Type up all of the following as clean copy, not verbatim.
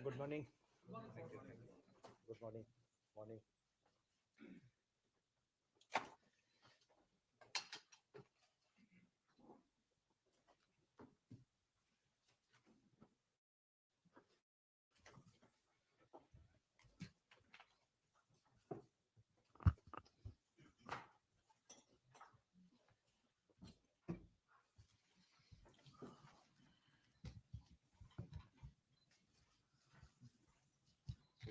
Good morning. Thank you. Good morning. Morning.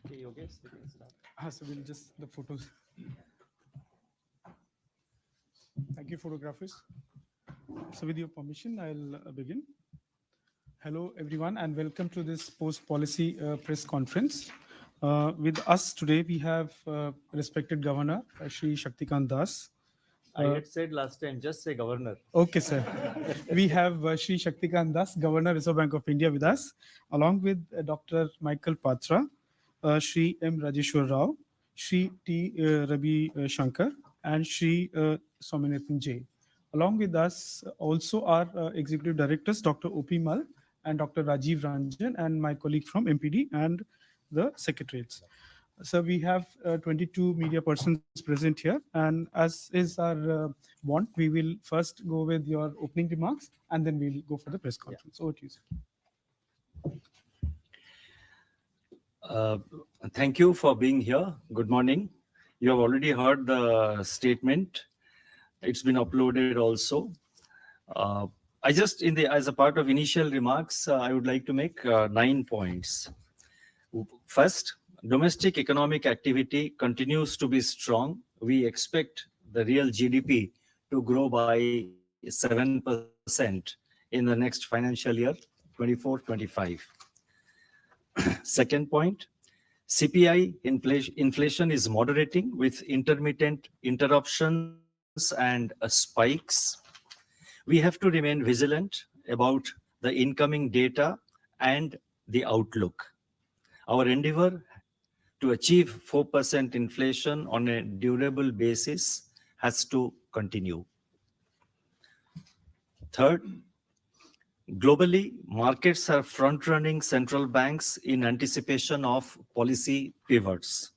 Okay, Yogesh, you can start. So we'll just the photos. Thank you, photographers. So with your permission, I'll begin. Hello, everyone, and welcome to this post-policy press conference. With us today, we have respected Governor, Shri Shaktikanta Das. I had said last time, just say governor. Okay, sir. We have Shri Shaktikanta Das, Governor, Reserve Bank of India with us, along with Dr. Michael Patra, Shri M. Rajeshwar Rao, Shri T. Ravi Shankar, and Shri Swaminathan J. Along with us also are Executive Directors, Dr. O.P. Mal and Dr. Rajiv Ranjan, and my colleague from MPD and the Secretariats. So we have 22 media persons present here, and as is our want, we will first go with your opening remarks, and then we'll go for the press conference. Over to you, sir. Thank you for being here. Good morning. You have already heard the statement. It's been uploaded also. I just, as a part of initial remarks, I would like to make 9 points. First, domestic economic activity continues to be strong. We expect the real GDP to grow by 7% in the next financial year, 24-25. Second point, CPI inflation is moderating with intermittent interruptions and spikes. We have to remain vigilant about the incoming data and the outlook. Our endeavor to achieve 4% inflation on a durable basis has to continue. Third, globally, markets are front-running central banks in anticipation of policy pivots.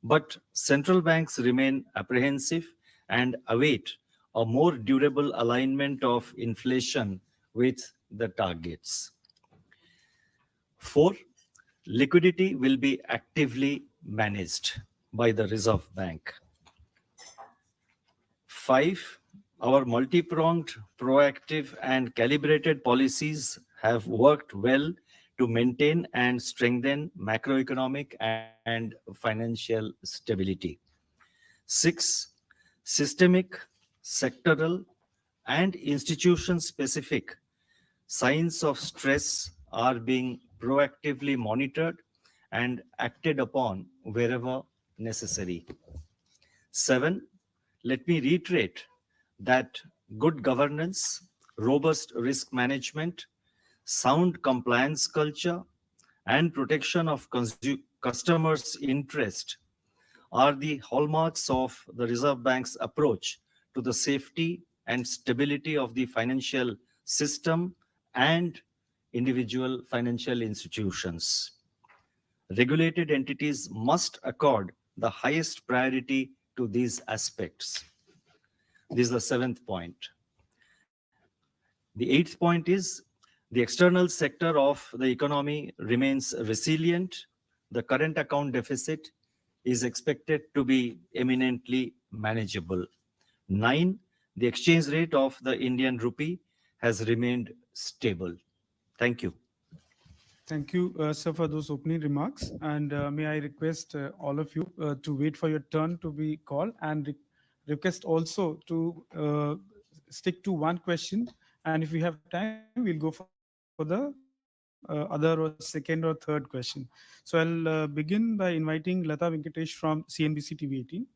But central banks remain apprehensive and await a more durable alignment of inflation with the targets. Four, liquidity will be actively managed by the Reserve Bank. 5, our multi-pronged, proactive and calibrated policies have worked well to maintain and strengthen macroeconomic and financial stability. 6, systemic, sectoral and institution-specific signs of stress are being proactively monitored and acted upon wherever necessary. 7, let me reiterate that good governance, robust risk management, sound compliance culture, and protection of customers' interest are the hallmarks of the Reserve Bank's approach to the safety and stability of the financial system and individual financial institutions. Regulated entities must accord the highest priority to these aspects. This is the 7th point. The 8th point is the external sector of the economy remains resilient. The current account deficit is expected to be eminently manageable. 9, the exchange rate of the Indian rupee has remained stable. Thank you. Thank you, sir, for those opening remarks. And may I request all of you to wait for your turn to be called, and request also to stick to one question. And if we have time, we'll go for the other or second or third question. So I'll begin by inviting Lata Venkatesh from CNBC TV 18.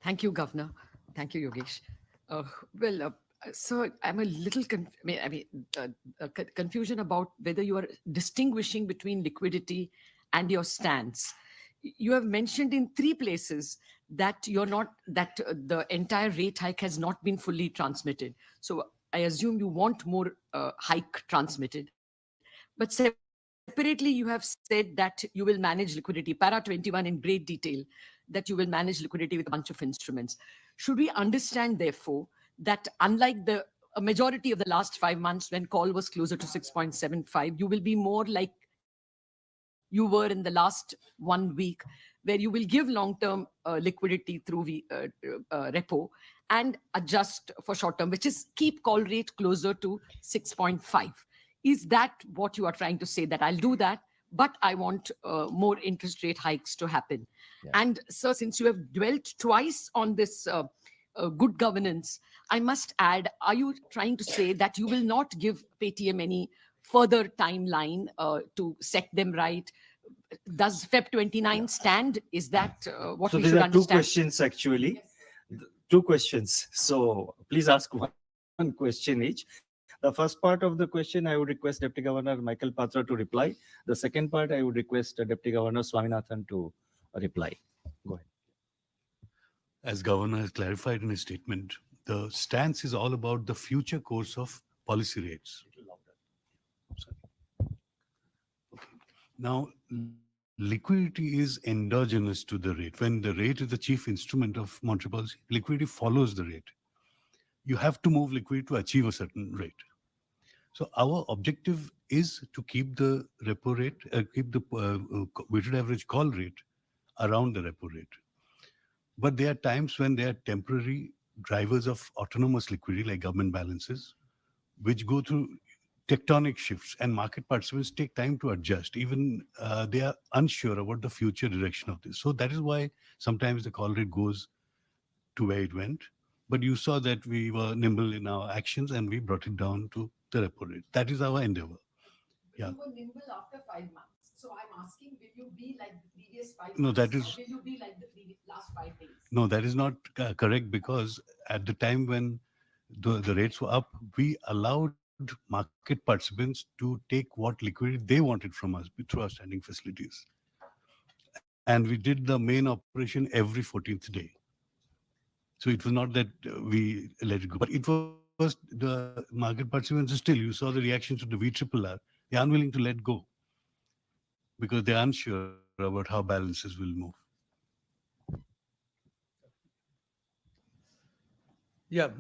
Thank you, Governor. Thank you, Yogesh. Uh, well, so I'm a little confusion about whether you are distinguishing between liquidity and your stance. You have mentioned in three places that you're not that the entire rate hike has not been fully transmitted. So I assume you want more hike transmitted. But separately, you have said that you will manage liquidity, para 21 in great detail, that you will manage liquidity with a bunch of instruments. Should we understand, therefore, that unlike the a majority of the last 5 months when call was closer to 6.75, you will be more like you were in the last 1 week, where you will give long-term liquidity through repo and adjust for short-term, which is keep call rate closer to 6.5. Is that what you are trying to say, that I'll do that, but I want more interest rate hikes to happen? Yeah. And sir, since you have dwelt twice on this good governance, I must add, are you trying to say that you will not give Paytm any further timeline to set them right? Does Feb 29 stand? Is that what So we these should are two understand? questions actually. Two questions. So please ask one question each. The first part of the question, I would request Deputy Governor Michael Patra to reply. The second part, I would request Deputy Governor Swaminathan to reply. Go ahead. As Governor has clarified in his statement, the stance is all about the future course of policy rates. Sorry. Okay. Now, liquidity is endogenous to the rate. When the rate is the chief instrument of monetary policy, liquidity follows the rate. You have to move liquidity to achieve a certain rate. So our objective is to keep the repo rate, keep the weighted average call rate around the repo rate. But there are times when there are temporary drivers of autonomous liquidity, like government balances, which go through tectonic shifts, and market participants take time to adjust. Even they are unsure about the future direction of this. So that is why sometimes the call rate goes to where it went. But you saw that we were nimble in our actions and we brought it down to the repo rate. That is our endeavor. Yeah. You were nimble after 5 months. So I'm asking, will you be like the previous 5 No, months? that is- Or will you be like the last 5 days? No, that is not correct, because at the time when the rates were up, we allowed market participants to take what liquidity they wanted from us through our standing facilities. And we did the main operation every 14th day. So it was not that we let it go, but it was the market participants still, you saw the reactions to the VRRR, they're unwilling to let go because they're unsure about how balances will move. Yeah,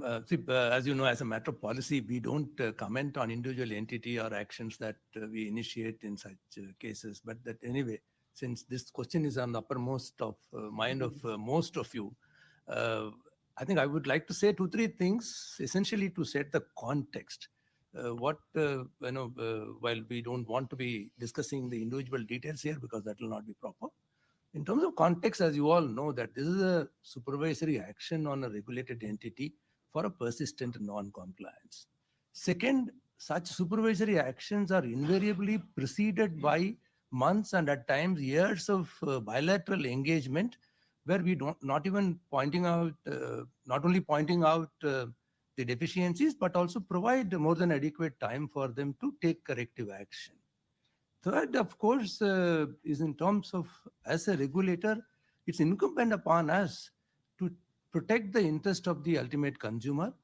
as you know, as a matter of policy, we don't comment on individual entity or actions that we initiate in such cases. But that anyway, since this question is on the uppermost of mind of most of you, I think I would like to say 2-3 things, essentially to set the context. While we don't want to be discussing the individual details here because that will not be proper. In terms of context, as you all know, that this is a supervisory action on a regulated entity for a persistent non-compliance. Second, such supervisory actions are invariably preceded by months and at times years of bilateral engagement, where we not only pointing out the deficiencies, but also provide more than adequate time for them to take corrective action. Third, of course, is in terms of, as a regulator, it's incumbent upon us to protect the interest of the ultimate consumer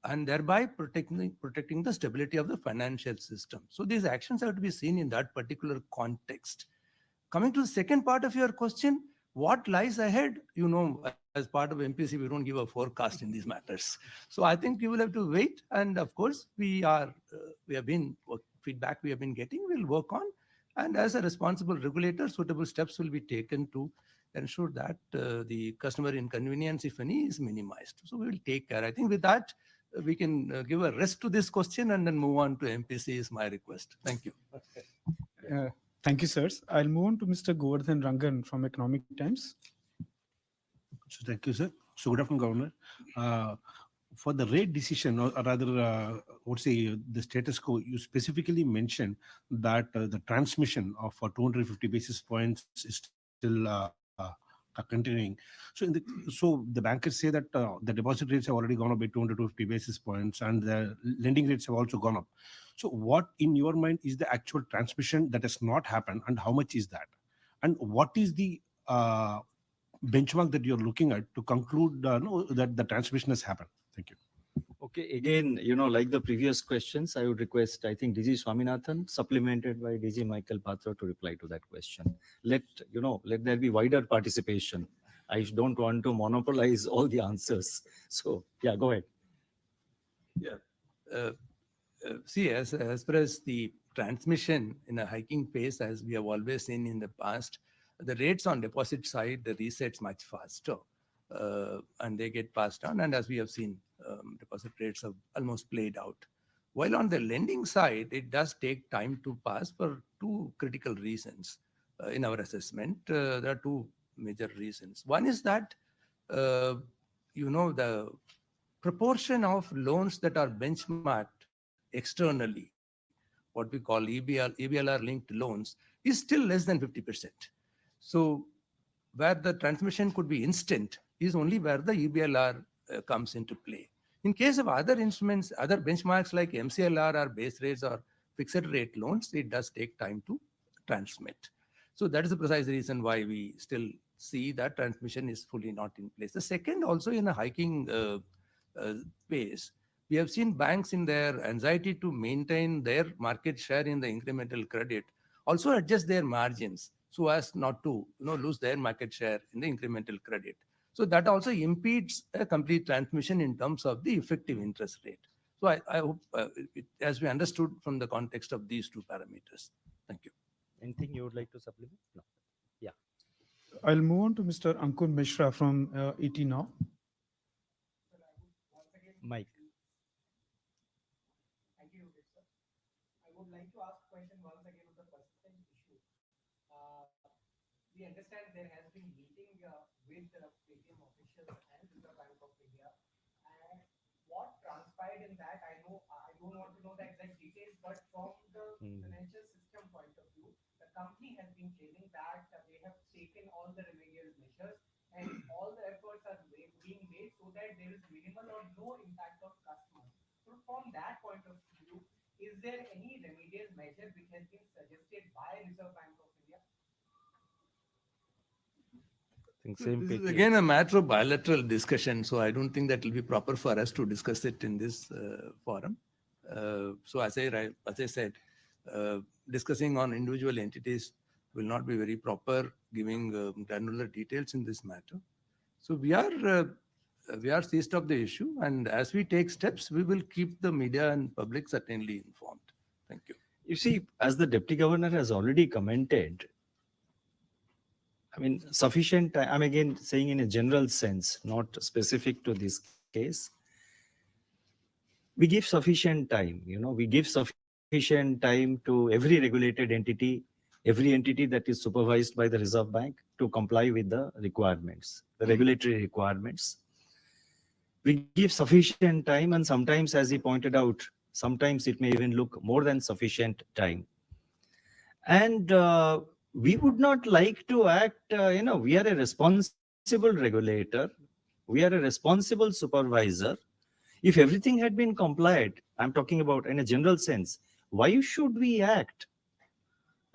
and thereby protecting the stability of the financial system. So these actions have to be seen in that particular context. Coming to the second part of your question, what lies ahead? You know, as part of MPC, we don't give a forecast in these matters. So I think you will have to wait. And of course, we have been feedback we have been getting, we'll work on. And as a responsible regulator, suitable steps will be taken to ensure that the customer inconvenience, if any, is minimized. So we will take care. I think with that, we can give a rest to this question and then move on to MPC is my request. Thank you. Thank you, sirs. I'll move on to Mr. Govardhan Rangan from Economic Times. So thank you, sir. So good afternoon, Governor. For the rate decision, or rather, I would say the status quo, you specifically mentioned that the transmission of 250 basis points is still continuing. So the bankers say that the deposit rates have already gone up by 250 basis points, and the lending rates have also gone up. So what, in your mind, is the actual transmission that has not happened, and how much is that? And what is the benchmark that you're looking at to conclude that the transmission has happened? Thank you. Okay, again, like the previous questions, I would request, I think, DG Swaminathan, supplemented by DG Michael Patra, to reply to that question. Let there be wider participation. I don't want to monopolize all the answers. So, yeah, go ahead. Yeah. See, as far as the transmission in a hiking pace, as we have always seen in the past, the rates on deposit side, the resets much faster. And they get passed on. And as we have seen, deposit rates have almost played out. While on the lending side, it does take time to pass for two critical reasons in our assessment. There are two major reasons. One is that, the proportion of loans that are benchmarked externally, what we call EBLR-linked loans, is still less than 50%. So where the transmission could be instant is only where the EBLR comes into play. In case of other instruments, other benchmarks like MCLR or base rates or fixed rate loans, it does take time to transmit. So that is the precise reason why we still see that transmission is fully not in place. The second, also in a hiking pace, we have seen banks in their anxiety to maintain their market share in the incremental credit also adjust their margins so as not to lose their market share in the incremental credit. So that also impedes a complete transmission in terms of the effective interest rate. So I hope, as we understood from the context of these two parameters. Thank you. Anything you would like to supplement? No. Yeah. I'll move on to Mr. Ankur Mishra from ET Now. Mike. Thank you, sir. I would like to ask a question once again on the persistent issue. We understand there has been meeting with the Paytm officials and Reserve Bank of India. And what transpired in that, I don't want to know the exact details, but from the financial system point of view, the company has been claiming that they have taken all the remedial measures and all the efforts are being made so that there is minimal or no impact on customers. So from that point of view, is there any remedial measure which has been suggested by Reserve Bank of India? This is again a matter of bilateral discussion, so I don't think that will be proper for us to discuss it in this forum. So as I said, discussing on individual entities will not be very proper, giving granular details in this matter. So we are seized of the issue, and as we take steps, we will keep the media and public certainly informed. Thank you. You see, as the Deputy Governor has already commented, I mean, sufficient time, I'm again saying in a general sense, not specific to this case. We give sufficient time, we give sufficient time to every regulated entity, every entity that is supervised by the Reserve Bank to comply with the requirements, the regulatory requirements. We give sufficient time, and sometimes, as he pointed out, sometimes it may even look more than sufficient time. And we would not like to act, we are a responsible regulator. We are a responsible supervisor. If everything had been complied, I'm talking about in a general sense, why should we act?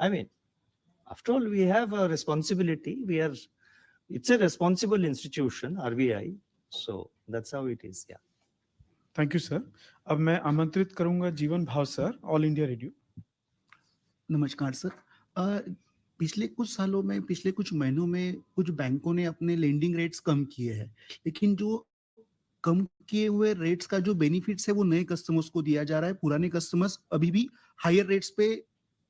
I mean, after all, we have a responsibility. It's a responsible institution, RBI. So that's how it is. Yeah. Thank you, sir. अब मैं आमंत्रित करूंगा जीवन भाव sir, all India radio. नमस्कार sir. पिछले कुछ सालों में, पिछले कुछ महीनों में कुछ बैंकों ने अपने लेंडिंग रेट्स कम किए हैं, लेकिन जो कम किए हुए रेट्स का जो बेनिफिट्स है वो नए कस्टमर्स को दिया जा रहा है. पुराने कस्टमर्स अभी भी हायर रेट्स पे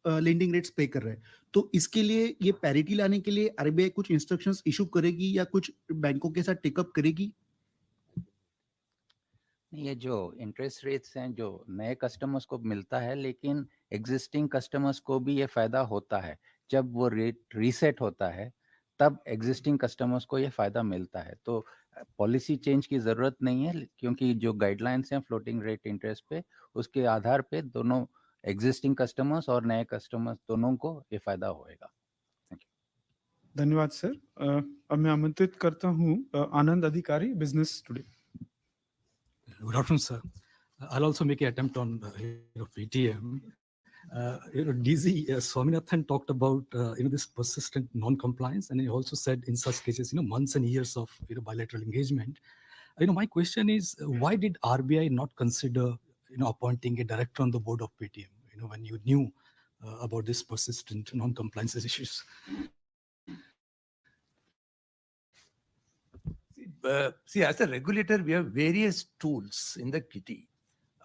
लेंडिंग रेट्स पे कर रहे हैं, तो इसके लिए ये पैरिटी लाने के लिए आरबीआई कुछ इंस्ट्रक्शंस इशू करेगी या कुछ बैंकों के साथ टेकअप करेगी? ये जो इंटरेस्ट रेट्स हैं जो नए कस्टमर्स को मिलता है, लेकिन एग्जिस्टिंग कस्टमर्स को भी ये फायदा होता है। जब वो रेट रीसेट होता है तब एग्जिस्टिंग कस्टमर्स को ये फायदा मिलता है। तो पॉलिसी चेंज की जरूरत नहीं है, क्योंकि जो गाइडलाइंस हैं फ्लोटिंग रेट इंटरेस्ट पे, उसके आधार पे दोनों एग्जिस्टिंग कस्टमर्स और नए कस्टमर्स दोनों को ये फायदा होएगा। धन्यवाद सर। अब मैं आमंत्रित करता हूँ आनंद अधिकारी, business today. Good afternoon, sir. I'll also make an attempt on PTM. DZ Swaminathan talked about this persistent non-compliance, and he also said in such cases, months and years of bilateral engagement. My question is, why did RBI not consider appointing a director on the board of PTM? When you knew about this persistent non-compliance issues. See, as a regulator, we have various tools in the kitty.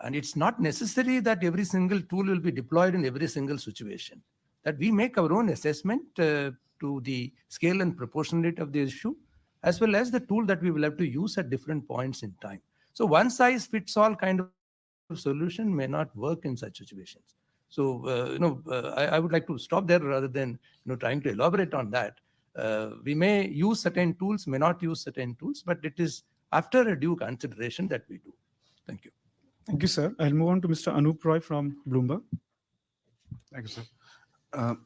And it's not necessary that every single tool will be deployed in every single situation. That we make our own assessment to the scale and proportionality of the issue, as well as the tool that we will have to use at different points in time. So one size fits all kind of solution may not work in such situations. So, I would like to stop there rather than trying to elaborate on that. We may use certain tools, may not use certain tools, but it is after a due consideration that we do. Thank you. Thank you, sir. I'll move on to Mr. Anup Roy from Bloomberg. Thank you, sir.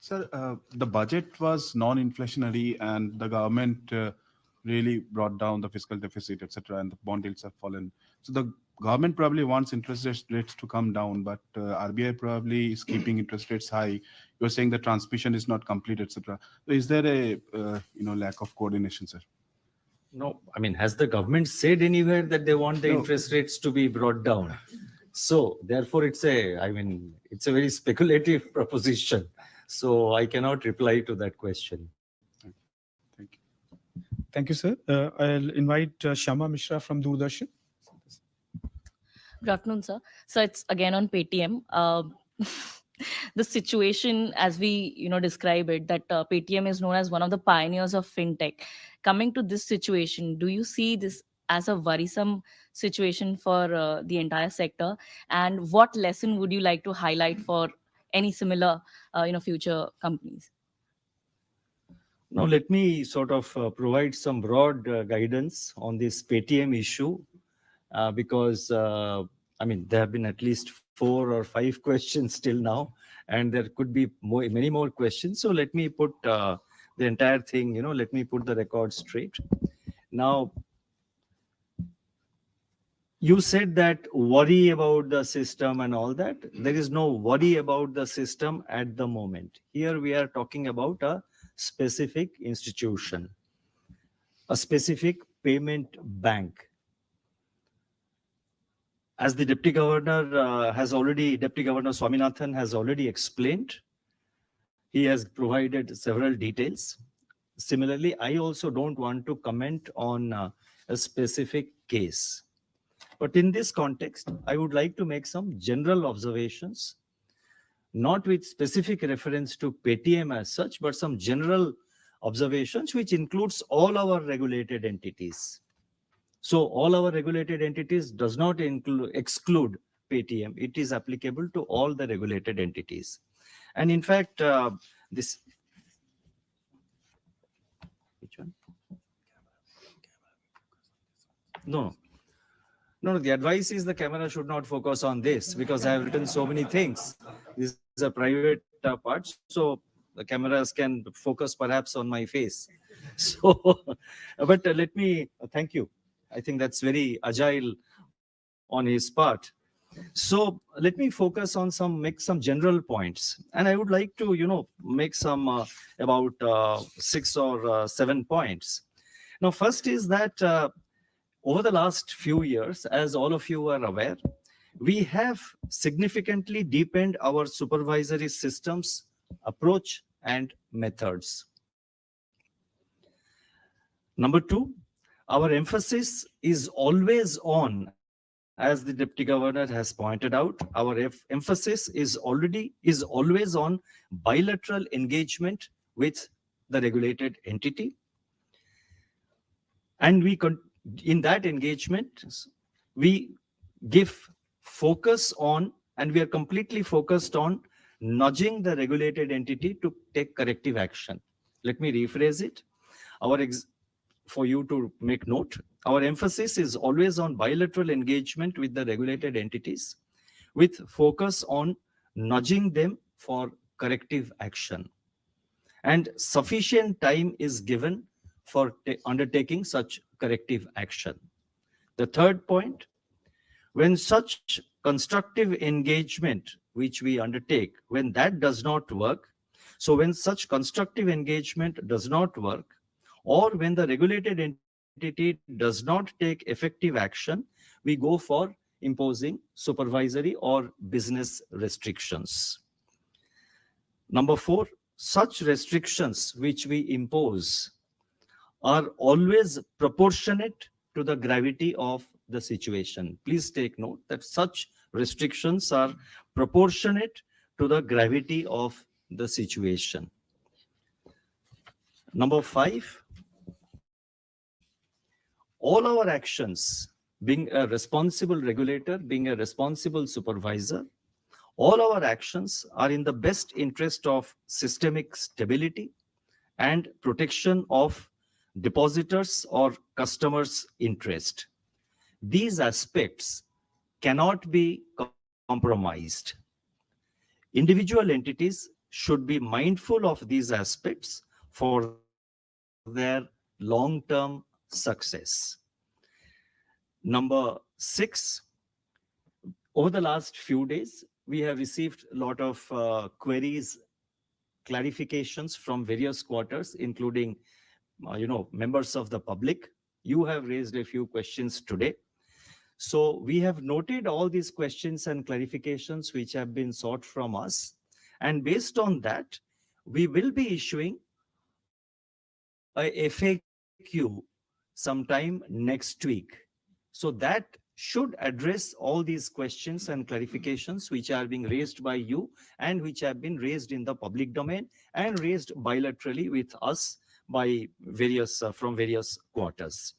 Sir, the budget was non-inflationary and the government really brought down the fiscal deficit, etc., and the bond yields have fallen. So the government probably wants interest rates to come down, but RBI probably is keeping interest rates high. You're saying the transmission is not complete, etc. So is there a lack of coordination, sir? No, I mean, has the government said anywhere that they want the interest rates to be brought down? So therefore, it's a very speculative proposition. So I cannot reply to that question. Thank you. Thank you, sir. I'll invite Shama Mishra from Doordarshan. Good afternoon, sir. So it's again on Paytm. The situation, as we describe it, that Paytm is known as one of the pioneers of fintech. Coming to this situation, do you see this as a worrisome situation for the entire sector? And what lesson would you like to highlight for any similar, future companies? Now, let me sort of provide some broad guidance on this Paytm issue, because there have been at least 4 or 5 questions till now, and there could be many more questions. So let me put the entire thing, let me put the record straight. Now, you said that worry about the system and all that. There is no worry about the system at the moment. Here we are talking about a specific institution, a specific payment bank. As the Deputy Governor Deputy Governor Swaminathan has already explained, he has provided several details. Similarly, I also don't want to comment on a specific case. But in this context, I would like to make some general observations, not with specific reference to Paytm as such, but some general observations which includes all our regulated entities. So all our regulated entities does not exclude Paytm. It is applicable to all the regulated entities. And in fact, which one? No, the advice is the camera should not focus on this, because I have written so many things. These are private parts, so the cameras can focus perhaps on my face. So, but let me thank you. I think that's very agile on his part. So let me focus on make some general points. And I would like to, make some about 6 or 7 points. Now, first is that over the last few years, as all of you are aware, we have significantly deepened our supervisory systems, approach, and methods. Number 2, our emphasis is always on as the Deputy Governor has pointed out, our emphasis is always on bilateral engagement with the regulated entity. And in that engagement, we give focus on, and we are completely focused on nudging the regulated entity to take corrective action. Let me rephrase it. For you to make note, our emphasis is always on bilateral engagement with the regulated entities with focus on nudging them for corrective action. And sufficient time is given for undertaking such corrective action. The third point, when such constructive engagement which we undertake, when that does not work, so when such constructive engagement does not work, or when the regulated entity does not take effective action, we go for imposing supervisory or business restrictions. Number 4, such restrictions which we impose are always proportionate to the gravity of the situation. Please take note that such restrictions are proportionate to the gravity of the situation. Number 5, all our actions, being a responsible regulator, being a responsible supervisor, all our actions are in the best interest of systemic stability and protection of depositors or customers' interest. These aspects cannot be compromised. Individual entities should be mindful of these aspects for their long-term success. Number 6, over the last few days, we have received a lot of queries, clarifications from various quarters, including members of the public. You have raised a few questions today. So we have noted all these questions and clarifications which have been sought from us. And based on that, we will be issuing a FAQ sometime next week. So that should address all these questions and clarifications which are being raised by you and which have been raised in the public domain and raised bilaterally with us by various from various quarters.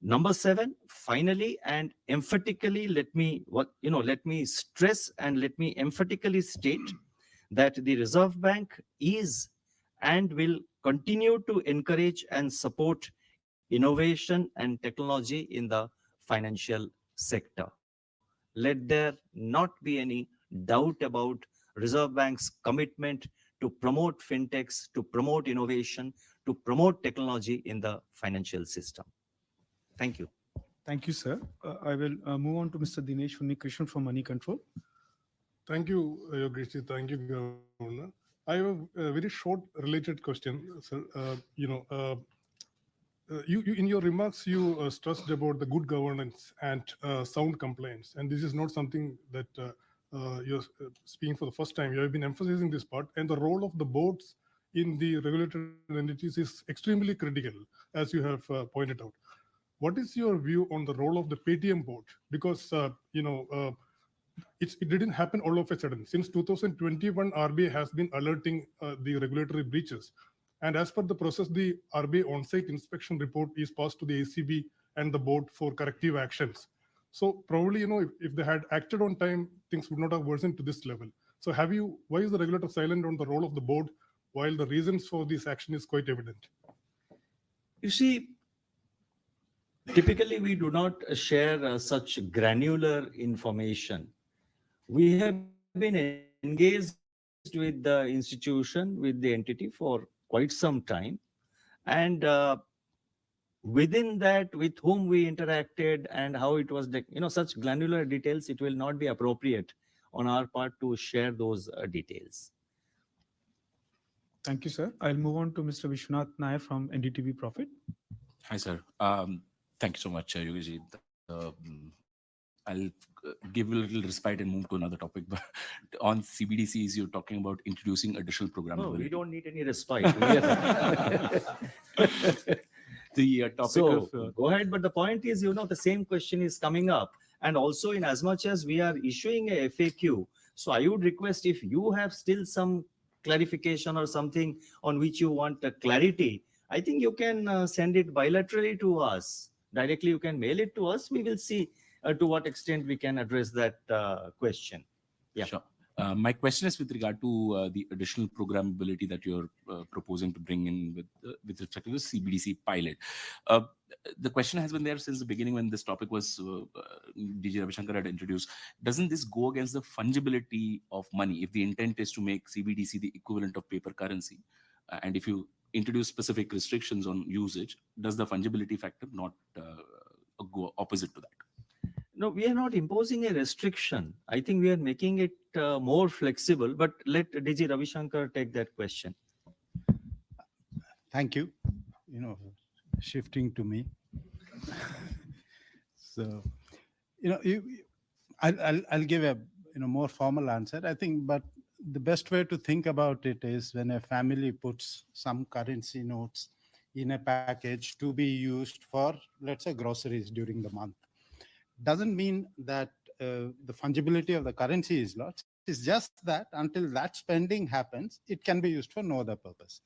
Number 7, finally and emphatically, let me stress and let me emphatically state that the Reserve Bank is and will continue to encourage and support innovation and technology in the financial sector. Let there not be any doubt about Reserve Bank's commitment to promote fintechs, to promote innovation, to promote technology in the financial system. Thank you. Thank you, sir. I will move on to Mr. Dinesh Unnikrishnan from Money Control. Thank you, Yogesh. Thank you, Governor. I have a very short related question, sir. You in your remarks, you stressed about the good governance and sound compliance. And this is not something that you're speaking for the first time. You have been emphasizing this part. And the role of the boards in the regulated entities is extremely critical, as you have pointed out. What is your view on the role of the Paytm board? Because, it didn't happen all of a sudden. Since 2021, RBI has been alerting the regulatory breaches. And as per the process, the RBI on-site inspection report is passed to the ACB and the board for corrective actions. So probably, if they had acted on time, things would not have worsened to this level. So why is the regulator silent on the role of the board while the reasons for this action is quite evident? You see, typically we do not share such granular information. We have been engaged with the institution, with the entity for quite some time. And within that, with whom we interacted and how it was, such granular details, it will not be appropriate on our part to share those details. Thank you, sir. I'll move on to Mr. Vishwanath Nair from NDTV Profit. Hi, sir. Thank you so much, Yogesh. I'll give a little respite and move to another topic. But on CBDCs, you're talking about introducing additional programmability. No, we don't need any respite. The topic so, go ahead. But the point is, the same question is coming up. And also, in as much as we are issuing a FAQ, so I would request, if you have still some clarification or something on which you want clarity, I think you can send it bilaterally to us. Directly, you can mail it to us. We will see to what extent we can address that question. Yeah. Sure. My question is with regard to the additional programmability that you're proposing to bring in with respect to the CBDC pilot. The question has been there since the beginning when this topic was DG Ravishankar had introduced. Doesn't this go against the fungibility of money if the intent is to make CBDC the equivalent of paper currency? And if you introduce specific restrictions on usage, does the fungibility factor not go opposite to that? No, we are not imposing a restriction. I think we are making it more flexible, but let DG Ravishankar take that question. Thank you. Shifting to me. So, I'll give a more formal answer, I think, but the best way to think about it is when a family puts some currency notes in a package to be used for, let's say, groceries during the month. Doesn't mean that the fungibility of the currency is lost. It's just that until that spending happens, it can be used for no other purpose.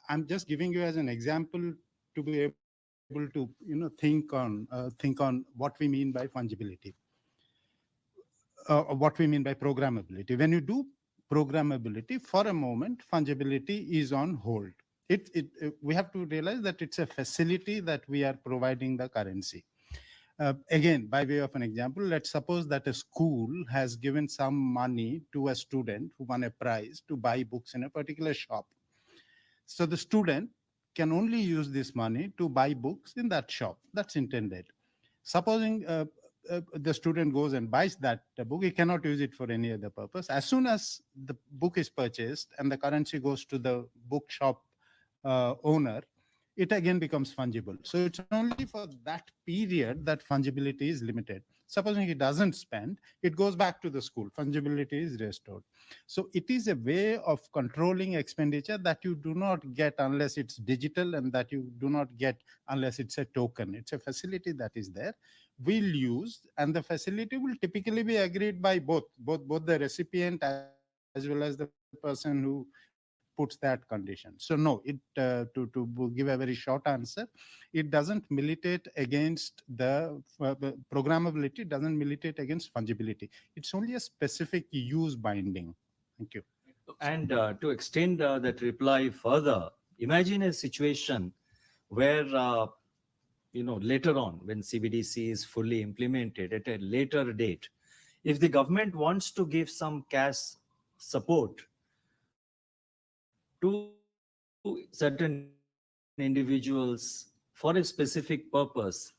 I'm just giving you as an example to be able to think on what we mean by fungibility, what we mean by programmability. When you do programmability, for a moment, fungibility is on hold. We have to realize that it's a facility that we are providing the currency. Again, by way of an example, let's suppose that a school has given some money to a student who won a prize to buy books in a particular shop. So the student can only use this money to buy books in that shop. That's intended. Supposing the student goes and buys that book, he cannot use it for any other purpose. As soon as the book is purchased and the currency goes to the bookshop owner, it again becomes fungible. So it's only for that period that fungibility is limited. Supposing he doesn't spend, it goes back to the school. Fungibility is restored. So it is a way of controlling expenditure that you do not get unless it's digital and that you do not get unless it's a token. It's a facility that is there. We'll use, and the facility will typically be agreed by both the recipient as well as the person who puts that condition. So no, to give a very short answer, it doesn't militate against the programmability, doesn't militate against fungibility. It's only a specific use binding. Thank you. And to extend that reply further, imagine a situation where later on, when CBDC is fully implemented at a later date, if the government wants to give some cash support to certain individuals for a specific purpose,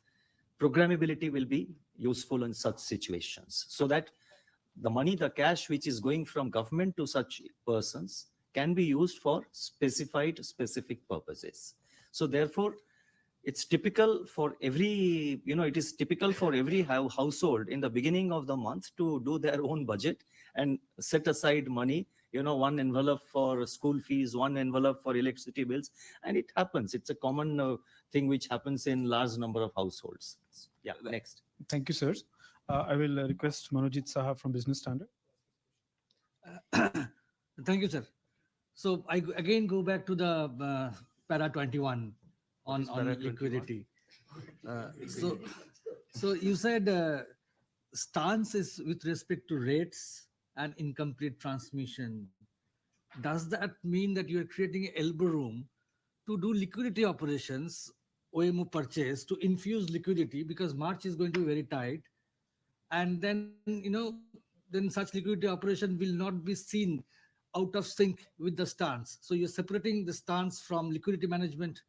programmability will be useful in such situations, so that the money, the cash which is going from government to such persons can be used for specific purposes. So therefore, it's typical for every, it is typical for every household in the beginning of the month to do their own budget and set aside money, one envelope for school fees, one envelope for electricity bills, and it happens. It's a common thing which happens in large number of households. Yeah, next. Thank you, sir. I will request Manojit Saha from Business Standard. Thank you, sir. So I again go back to the para 21 on liquidity. So you said stance is with respect to rates and incomplete transmission. Does that mean that you are creating elbow room to do liquidity operations, OMO purchase, to infuse liquidity, because March is going to be very tight, and then then such liquidity operation will not be seen out of sync with the stance. So you're separating the stance from liquidity management,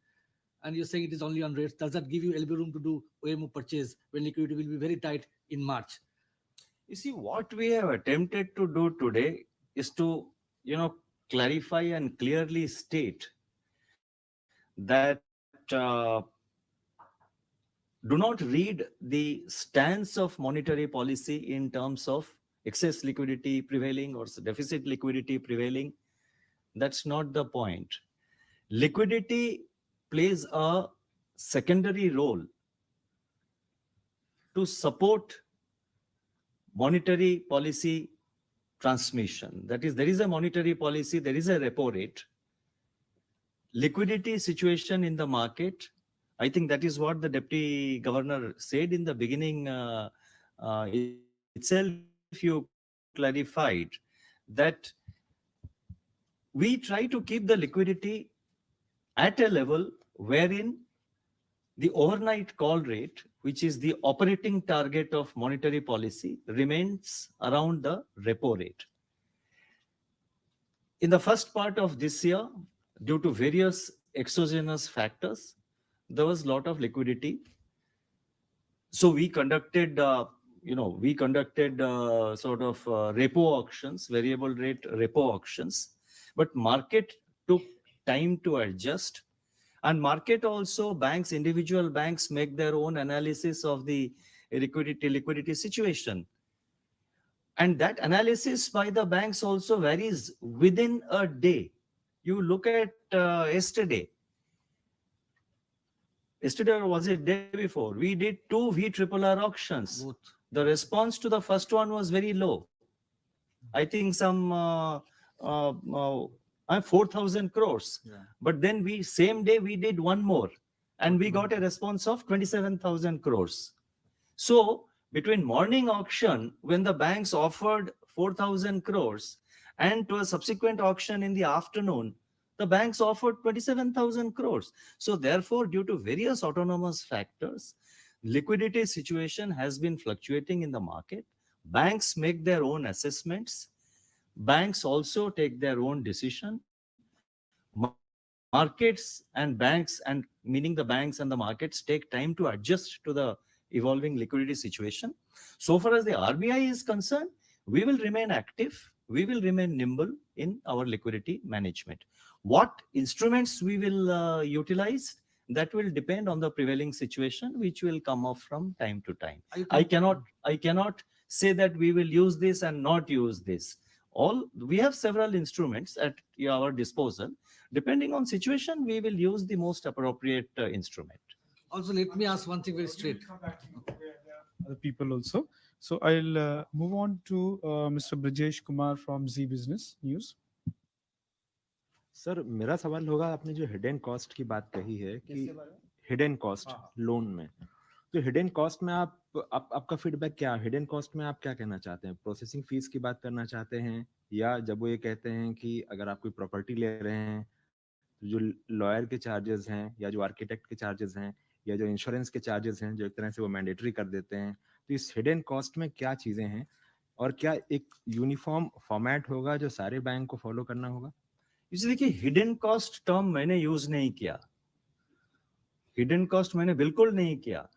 and you're saying it is only on rates. Does that give you elbow room to do OMO purchase when liquidity will be very tight in March? You see, what we have attempted to do today is to, clarify and clearly state that do not read the stance of monetary policy in terms of excess liquidity prevailing or deficit liquidity prevailing. That's not the point. Liquidity plays a secondary role to support monetary policy transmission. That is, there is a monetary policy, there is a repo rate. Liquidity situation in the market, I think that is what the Deputy Governor said in the beginning itself. You clarified that we try to keep the liquidity at a level wherein the overnight call rate, which is the operating target of monetary policy, remains around the repo rate. In the first part of this year, due to various exogenous factors, there was a lot of liquidity. So we conducted, sort of repo auctions, variable rate repo auctions, but market took time to adjust. And market also, banks, individual banks make their own analysis of the liquidity situation. And that analysis by the banks also varies within a day. You look at yesterday or was it day before? We did 2 VRRR auctions. Both. The response to the first one was very low. I think some 4,000 crores. Yeah. But then same day we did one more and we got a response of 27,000 crores. So between morning auction, when the banks offered 4,000 crores and to a subsequent auction in the afternoon, the banks offered 27,000 crores. So therefore, due to various autonomous factors, liquidity situation has been fluctuating in the market. Banks make their own assessments. Banks also take their own decision. Markets and banks, and meaning the banks and the markets, take time to adjust to the evolving liquidity situation. So far as the RBI is concerned, we will remain active. We will remain nimble in our liquidity management. What instruments we will utilize, that will depend on the prevailing situation, which will come up from time to time. I cannot say that we will use this and not use this. We have several instruments at our disposal. Depending on situation, we will use the most appropriate instrument. Also, let me ask one thing very straight. Other people also. So I'll move on to Mr. Brajesh Kumar from Z Business News. Sir मेरा सवाल होगा, आपने जो hidden cost की बात कही है कि हिडन कॉस्ट लोन में, तो हिडन कॉस्ट में आपका फीडबैक क्या, हिडन कॉस्ट में आप क्या कहना चाहते हैं? प्रोसेसिंग फीस की बात करना चाहते हैं, या जब वो ये कहते हैं कि अगर आप कोई प्रॉपर्टी ले रहे हैं तो जो लॉयर के चार्जेस हैं या जो आर्किटेक्ट के चार्जेस हैं या जो इंश्योरेंस के चार्जेस हैं, जो एक तरह से वो मैंडेटरी कर देते हैं, तो इस हिडन कॉस्ट में क्या चीजें हैं और क्या एक यूनिफॉर्म फॉर्मेट होगा जो सारे बैंक को फॉलो करना होगा? इसलिए देखिए, हिडन कॉस्ट टर्म मैंने यूज नहीं किया, हिडन कॉस्ट मैंने बिल्कुल नहीं किया।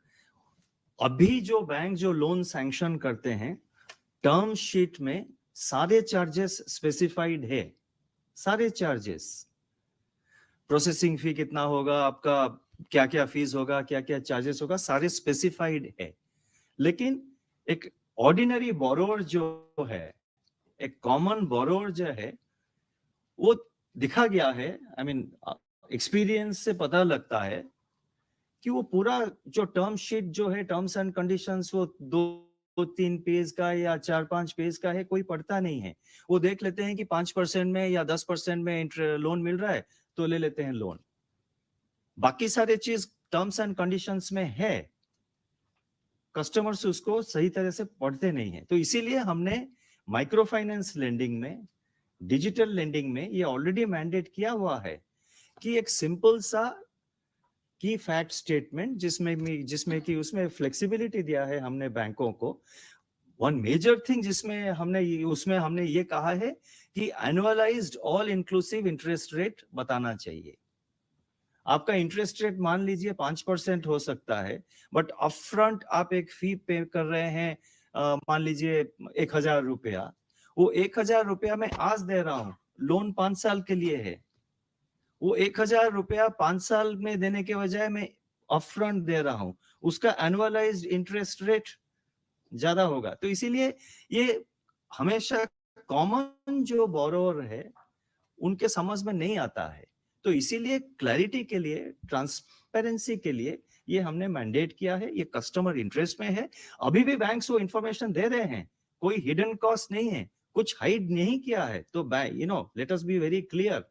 अभी जो बैंक जो लोन सैंक्शन करते हैं, टर्म शीट में सारे चार्जेस स्पेसिफाइड है, सारे चार्जेस, प्रोसेसिंग फी कितना होगा, आपका क्या क्या फीस होगा, क्या क्या चार्जेस होगा, सारे स्पेसिफाइड है। लेकिन एक ऑर्डिनरी बोरोवर जो है, एक कॉमन बोरोवर जो है, वो दिखा गया है, आई मीन एक्सपीरियंस से पता लगता है कि वो पूरा जो टर्म शीट जो है, टर्म्स एंड कंडीशंस, वो 2-3 पेज का या 4-5 पेज का है, कोई पढ़ता नहीं है। वो देख लेते हैं कि 5% में या 10% में लोन मिल रहा है तो ले लेते हैं लोन। बाकी सारे चीज टर्म्स एंड कंडीशंस में है, कस्टमर्स उसको सही तरह से पढ़ते नहीं है। तो इसीलिए हमने माइक्रो फाइनेंस लेंडिंग में, डिजिटल लेंडिंग में ये ऑलरेडी मैंडेट किया हुआ है कि एक सिंपल सा की फैक्ट स्टेटमेंट जिसमें कि उसमें फ्लेक्सिबिलिटी दिया है हमने बैंकों को। वन मेजर थिंग जिसमें हमने ये कहा है कि annualised all inclusive interest rate बताना चाहिए। आपका इंटरेस्ट रेट मान लीजिए 5% हो सकता है, बट अपफ्रंट आप एक फी पे कर रहे हैं, मान लीजिए 1,000 रुपया, वो 1,000 रुपया मैं आज दे रहा हूं, लोन 5 साल के लिए है, वो 1,000 रुपया 5 साल में देने के बजाय मैं अपफ्रंट दे रहा हूं, उसका एनुअलाइज्ड इंटरेस्ट रेट ज्यादा होगा। तो इसीलिए ये हमेशा कॉमन जो बोरोवर है उनके समझ में नहीं आता है। तो इसीलिए क्लैरिटी के लिए, ट्रांसपेरेंसी के लिए ये हमने मैंडेट किया है, ये कस्टमर इंटरेस्ट में है। अभी भी बैंक्स वो इंफॉर्मेशन दे रहे हैं, कोई हिडन कॉस्ट नहीं है, कुछ हाइड नहीं किया है. तो let us be very clear.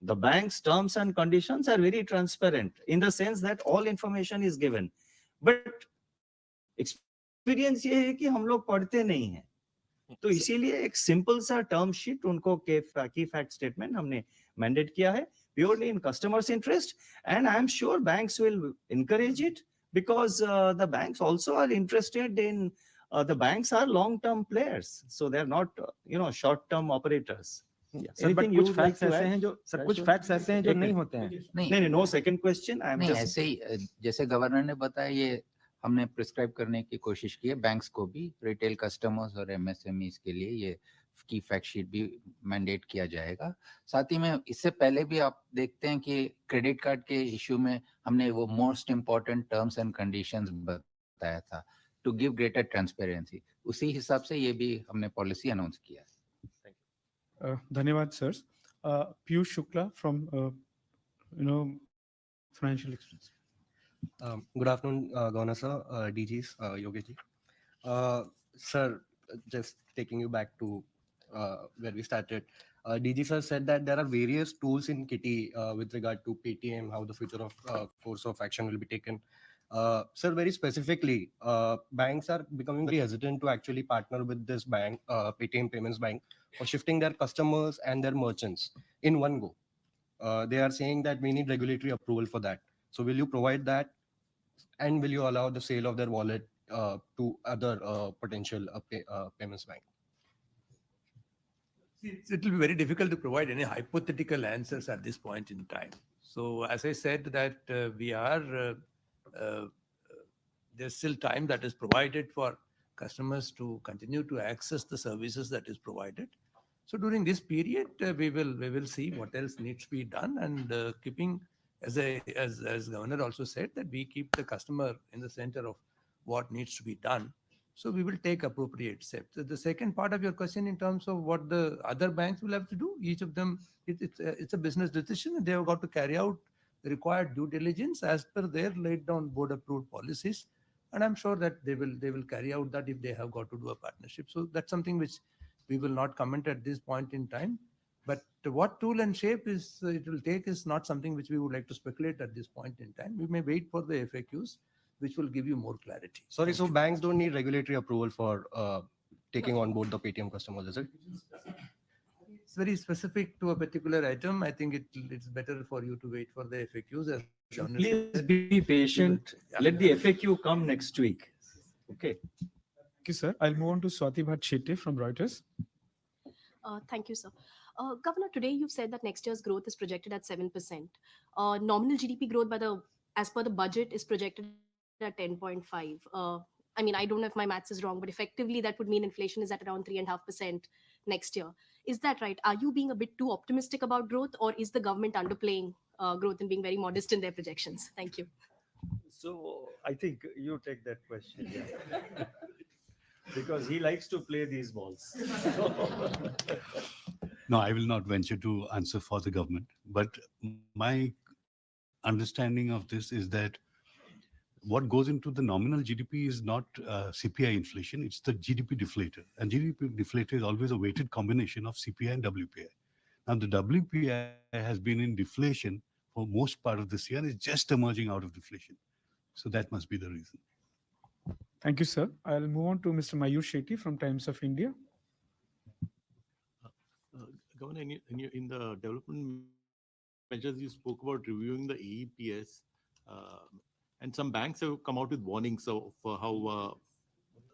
The bank's terms and conditions are very transparent in the sense that all information is given. But experience ये है कि हम लोग पढ़ते नहीं हैं. तो इसीलिए एक सिंपल सा टर्म शीट उनको की फैक्ट स्टेटमेंट हमने मैंडेट किया है, purely in customers' interest, and I am sure banks will encourage it because the banks also are interested in. The banks are long-term players, so they are not, short-term operators. Sir but Anything you कुछ would like facts to ऐसे add? हैं जो sir Right, कुछ sure. Facts ऐसे हैं जो एक नहीं मिनट. होते हैं. नहीं, no second question. I am नहीं, just. ऐसे ही जैसे गवर्नर ने बताया, ये हमने प्रिस्क्राइब करने की कोशिश की है बैंक्स को भी, रिटेल कस्टमर्स और एमएसएमईज के लिए ये की फैक्ट शीट भी मैंडेट किया जाएगा. साथ ही में इससे पहले भी आप देखते हैं कि क्रेडिट कार्ड के इशू में हमने वो most important terms and conditions बताया था टू गिव ग्रेटर ट्रांसपेरेंसी. उसी हिसाब से ये भी हमने पॉलिसी अनाउंस किया. धन्यवाद sir. Piyush Shukla from financial experience. Good afternoon, Governor sir, DGs, Yogesh ji. Sir, just taking you back to where we started. DG sir said that there are various tools in Kitty with regard to PTM, how the future of course of action will be taken. Sir, very specifically, banks are becoming very hesitant to actually partner with this bank, PTM Payments Bank, for shifting their customers and their merchants in one go. They are saying that we need regulatory approval for that. So will you provide that? And will you allow the sale of their wallet to other potential payments bank? It will be very difficult to provide any hypothetical answers at this point in time. So as I said that we are, there's still time that is provided for customers to continue to access the services that is provided. So during this period, we will see what else needs to be done, and keeping, as Governor also said, that we keep the customer in the center of what needs to be done. So we will take appropriate steps. The second part of your question in terms of what the other banks will have to do, each of them, it's a business decision, and they have got to carry out the required due diligence as per their laid down board approved policies. And I'm sure that they will carry out that if they have got to do a partnership. So that's something which we will not comment at this point in time. But what tool and shape it will take is not something which we would like to speculate at this point in time. We may wait for the FAQs, which will give you more clarity. Sorry, so banks don't need regulatory approval for taking on board the Paytm customers, is it? It's very specific to a particular item. I think it's better for you to wait for the FAQs. As Please be patient. Let the FAQ come next week. Okay. Thank you, sir. I'll move on to Swati Bhatt Shetty from Reuters. Thank you, sir. Governor, today you've said that next year's growth is projected at 7%. Nominal GDP growth as per the budget is projected at 10.5. I mean, I don't know if my maths is wrong, but effectively that would mean inflation is at around 3.5% next year. Is that right? Are you being a bit too optimistic about growth, or is the government underplaying growth and being very modest in their projections? Thank you. So I think you take that question. Yeah. Because he likes to play these balls. No, I will not venture to answer for the government, but my understanding of this is that what goes into the nominal GDP is not CPI inflation, it's the GDP deflator. And GDP deflator is always a weighted combination of CPI and WPI. Now the WPI has been in deflation for most part of this year and is just emerging out of deflation. So that must be the reason. Thank you, sir. I'll move on to Mr. Mayur Shetty from Times of India. Governor, in the development measures, you spoke about reviewing the AEPS, and some banks have come out with warnings of how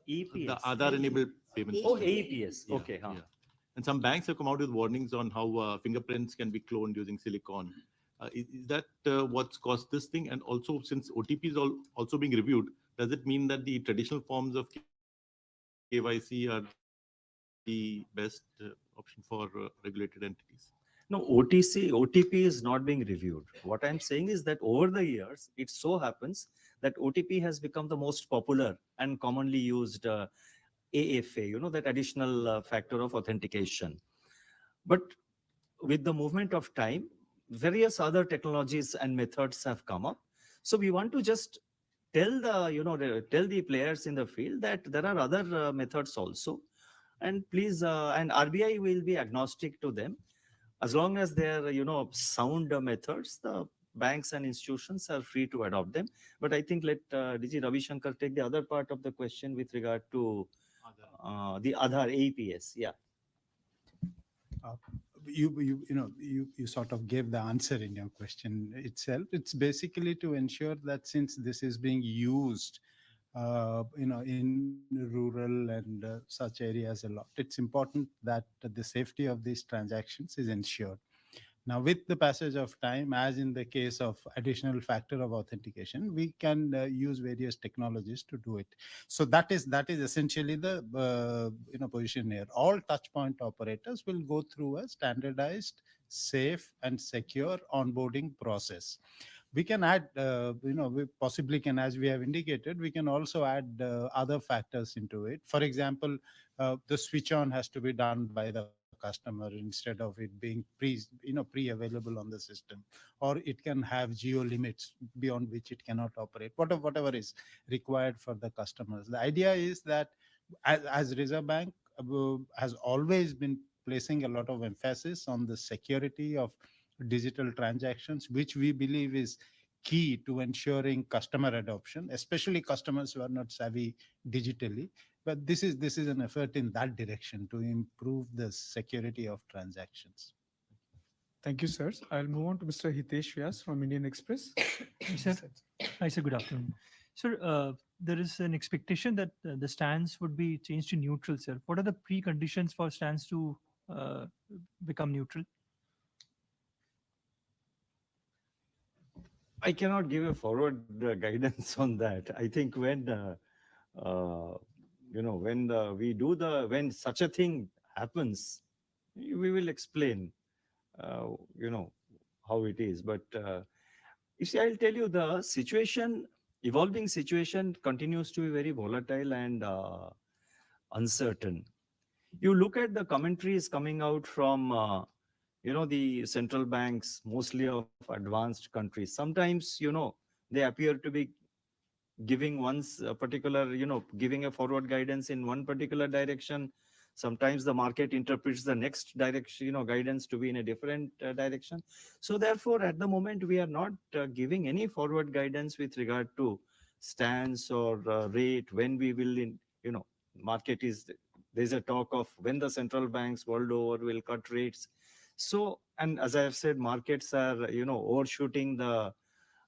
EPS. the Aadhaar-enabled payments. Oh, AEPS. Yeah, Okay. Huh. yeah. And some banks have come out with warnings on how fingerprints can be cloned using silicon. Is that what's caused this thing? And also, since OTP is also being reviewed, does it mean that the traditional forms of KYC are the best option for regulated entities? No, OTP is not being reviewed. What I'm saying is that over the years, it so happens that OTP has become the most popular and commonly used AFA, that additional factor of authentication. But with the movement of time, various other technologies and methods have come up. So we want to just tell the, tell the players in the field that there are other methods also. and please, and RBI will be agnostic to them as long as they're sound methods. The banks and institutions are free to adopt them. But I think let DG Ravi Shankar take the other part of the question with regard to the Aadhaar APS. Yeah. You sort of gave the answer in your question itself. It's basically to ensure that since this is being used in rural and such areas a lot, it's important that the safety of these transactions is ensured. Now, with the passage of time, as in the case of additional factor of authentication, we can use various technologies to do it. So that is essentially the position here. All touch point operators will go through a standardized, safe, and secure onboarding process. We can add, we possibly can, as we have indicated, we can also add other factors into it. For example, the switch on has to be done by the customer instead of it being pre-available on the system, or it can have geo limits beyond which it cannot operate. Whatever is required for the customers. The idea is that as Reserve Bank has always been placing a lot of emphasis on the security of digital transactions, which we believe is key to ensuring customer adoption, especially customers who are not savvy digitally. But this is an effort in that direction to improve the security of transactions. Thank you, sir. I'll move on to Mr. Hitesh Vyas from Indian Express. Sir. Hi, sir. Good afternoon. Sir, there is an expectation that the stance would be changed to neutral, sir. What are the preconditions for stance to become neutral? I cannot give a forward guidance on that. I think when when such a thing happens, we will explain how it is. But you see, I'll tell you, the evolving situation continues to be very volatile and uncertain. You look at the commentaries coming out from the central banks, mostly of advanced countries. Sometimes they appear to be giving giving a forward guidance in one particular direction. Sometimes the market interprets the next direction, guidance to be in a different direction. So therefore, at the moment, we are not giving any forward guidance with regard to stance or rate, when we will market there's a talk of when the central banks world over will cut rates. So, and as I have said, markets are, overshooting the,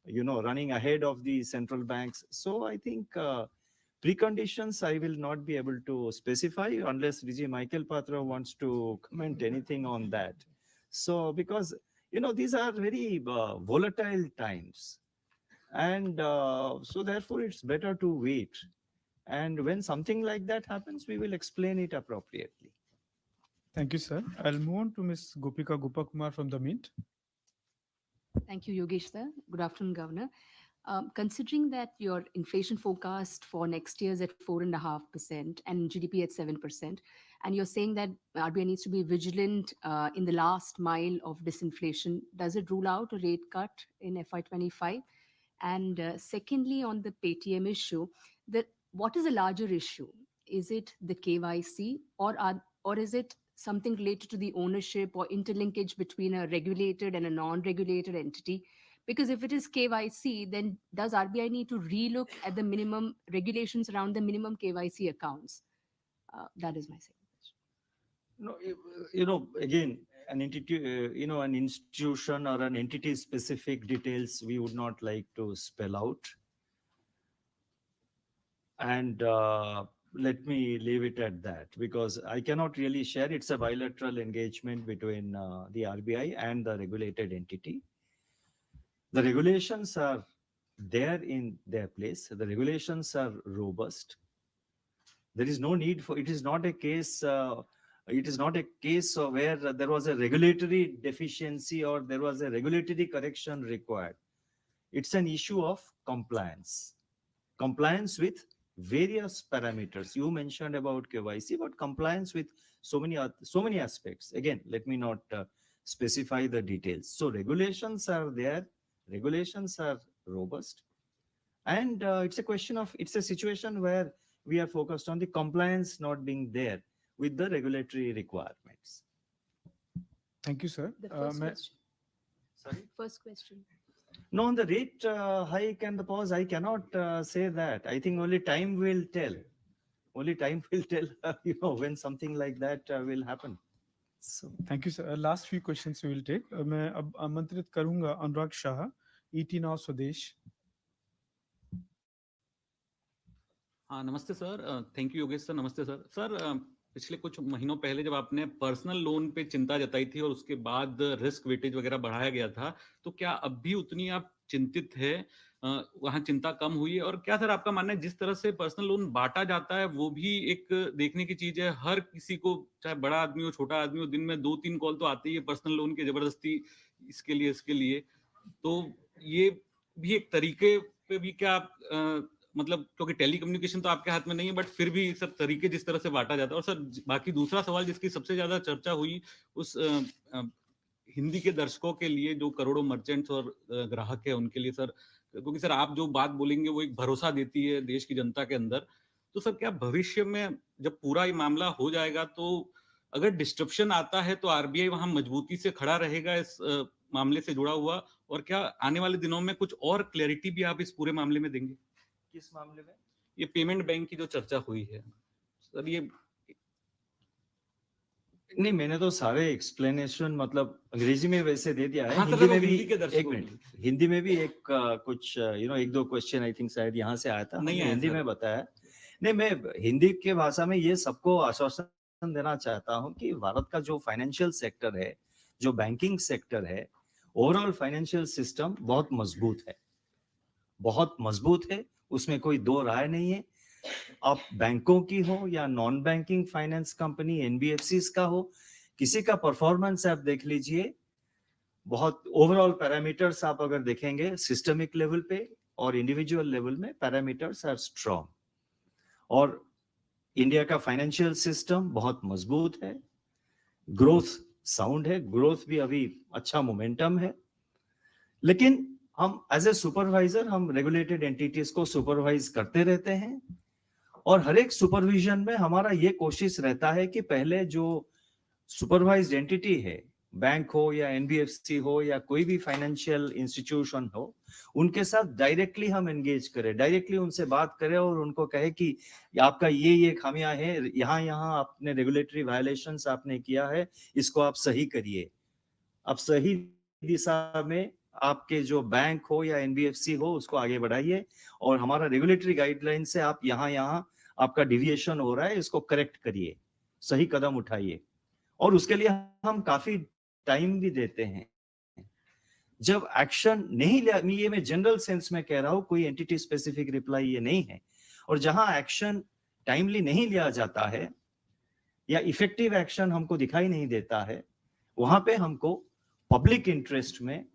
running ahead of the central banks. So I think preconditions I will not be able to specify unless DG Michael Patra wants to comment anything on that. So, because, these are very volatile times. And so therefore it's better to wait. And when something like that happens, we will explain it appropriately. Thank you, sir. I'll move on to Ms. Gopika Gopakumar from the Mint. Thank you, Yogesh sir. Good afternoon, Governor. Considering that your inflation forecast for next year is at 4.5% and GDP at 7%, and you're saying that RBI needs to be vigilant in the last mile of disinflation, does it rule out a rate cut in FY25? And secondly, on the Paytm issue, what is a larger issue? Is it the KYC or is it something related to the ownership or interlinkage between a regulated and a non-regulated entity? Because if it is KYC, then does RBI need to relook at the minimum regulations around the minimum KYC accounts? That is my second question. Again, an entity, an institution or an entity specific details we would not like to spell out. And let me leave it at that, because I cannot really share. It's a bilateral engagement between the RBI and the regulated entity. The regulations are there in their place. The regulations are robust. There is no need for, it is not a case where there was a regulatory deficiency or there was a regulatory correction required. It's an issue of compliance with various parameters. You mentioned about KYC, but compliance with so many aspects. Again, let me not specify the details. So regulations are there, regulations are robust, and it's a situation where we are focused on the compliance not being there. with the regulatory requirements. Thank you, sir. The first मैं- question. Sorry? First question. No, on the rate hike and the pause, I cannot say that. I think only time will tell. Only time will tell, when something like that will happen. So, thank you, sir. Last few questions we will take. मैं अब आमंत्रित करूंगा अनुराग Shah, ET Now स्वदेश. हाँ नमस्ते sir, thank you Yogesh sir. नमस्ते sir. Sir पिछले कुछ महीनों पहले जब आपने पर्सनल लोन पे चिंता जताई थी और उसके बाद रिस्क वेटेज वगैरह बढ़ाया गया था, तो क्या अब भी उतनी आप चिंतित है? वहाँ चिंता कम हुई है? और क्या सर आपका मानना है जिस तरह से पर्सनल लोन बांटा जाता है वो भी एक देखने की चीज है? हर किसी को, चाहे बड़ा आदमी हो छोटा आदमी हो, दिन में 2-3 कॉल तो आती है पर्सनल लोन की, जबरदस्ती इसके लिए. तो ये भी एक तरीके पे भी क्या आप मतलब, क्योंकि टेली कम्युनिकेशन तो आपके हाथ में नहीं है, बट फिर भी सब तरीके जिस तरह से बांटा जाता है. और सर बाकी दूसरा सवाल जिसकी सबसे ज्यादा चर्चा हुई उस हिंदी के दर्शकों के लिए, जो करोड़ों मर्चेंट्स और ग्राहक है उनके लिए सर, क्योंकि सर आप जो बात बोलेंगे वो एक भरोसा देती है देश की जनता के अंदर. तो सर क्या भविष्य में जब पूरा ये मामला हो जाएगा तो अगर डिस्ट्रप्शन आता है तो आरबीआई वहां मजबूती से खड़ा रहेगा इस मामले से जुड़ा हुआ? और क्या आने वाले दिनों में कुछ और क्लैरिटी भी आप इस पूरे मामले में देंगे? किस मामले में? ये पेमेंट बैंक की जो चर्चा हुई है सर, ये नहीं, मैंने तो सारे एक्सप्लेनेशन मतलब अंग्रेजी में वैसे दे दिया है. हाँ, हिंदी सर, में भी हिंदी के एक दर्शकों मिनट, हिंदी में भी एक कुछ एक दो क्वेश्चन आई थिंक शायद यहाँ से आया था, नहीं हमने आया हिंदी सर. में बताया. नहीं, मैं हिंदी के भाषा में ये सबको आश्वासन देना चाहता हूँ कि भारत का जो फाइनेंशियल सेक्टर है, जो बैंकिंग सेक्टर है, ओवरऑल फाइनेंशियल सिस्टम बहुत मजबूत है, बहुत मजबूत है. उसमें कोई दो राय नहीं है. आप बैंकों की हो या non banking finance company, NBFC का हो, किसी का परफॉर्मेंस आप देख लीजिए. बहुत ओवरऑल पैरामीटर्स आप अगर देखेंगे सिस्टमिक लेवल पे और इंडिविजुअल लेवल में, पैरामीटर्स आर स्ट्रॉन्ग. और इंडिया का फाइनेंशियल सिस्टम बहुत मजबूत है. ग्रोथ साउंड है, ग्रोथ भी अभी अच्छा मोमेंटम है. लेकिन हम एज ए सुपरवाइजर, हम रेगुलेटेड एंटिटीज को सुपरवाइज करते रहते हैं. और हर एक सुपरविजन में हमारा ये कोशिश रहता है कि पहले जो सुपरवाइज्ड एंटिटी है, बैंक हो या एनबीएफसी हो या कोई भी फाइनेंशियल इंस्टीट्यूशन हो, उनके साथ डायरेक्टली हम एंगेज करें, डायरेक्टली उनसे बात करें और उनको कहे कि आपका ये खामियां है, यहाँ आपने रेगुलेटरी वायलेशंस आपने किया है, इसको आप सही करिए. आप सही दिशा में आपके जो बैंक हो या एनबीएफसी हो उसको आगे बढ़ाइए. और हमारा रेगुलेटरी गाइडलाइन से आप यहाँ आपका डिविएशन हो रहा है, इसको करेक्ट करिए, सही कदम उठाइए. और उसके लिए हम काफी टाइम भी देते हैं. जब एक्शन नहीं लिया, ये मैं जनरल सेंस में कह रहा हूं, कोई एंटिटी स्पेसिफिक रिप्लाई ये नहीं है. और जहां एक्शन टाइमली नहीं लिया जाता है या इफेक्टिव एक्शन हमको दिखाई नहीं देता है, वहां पे हमको पब्लिक इंटरेस्ट में,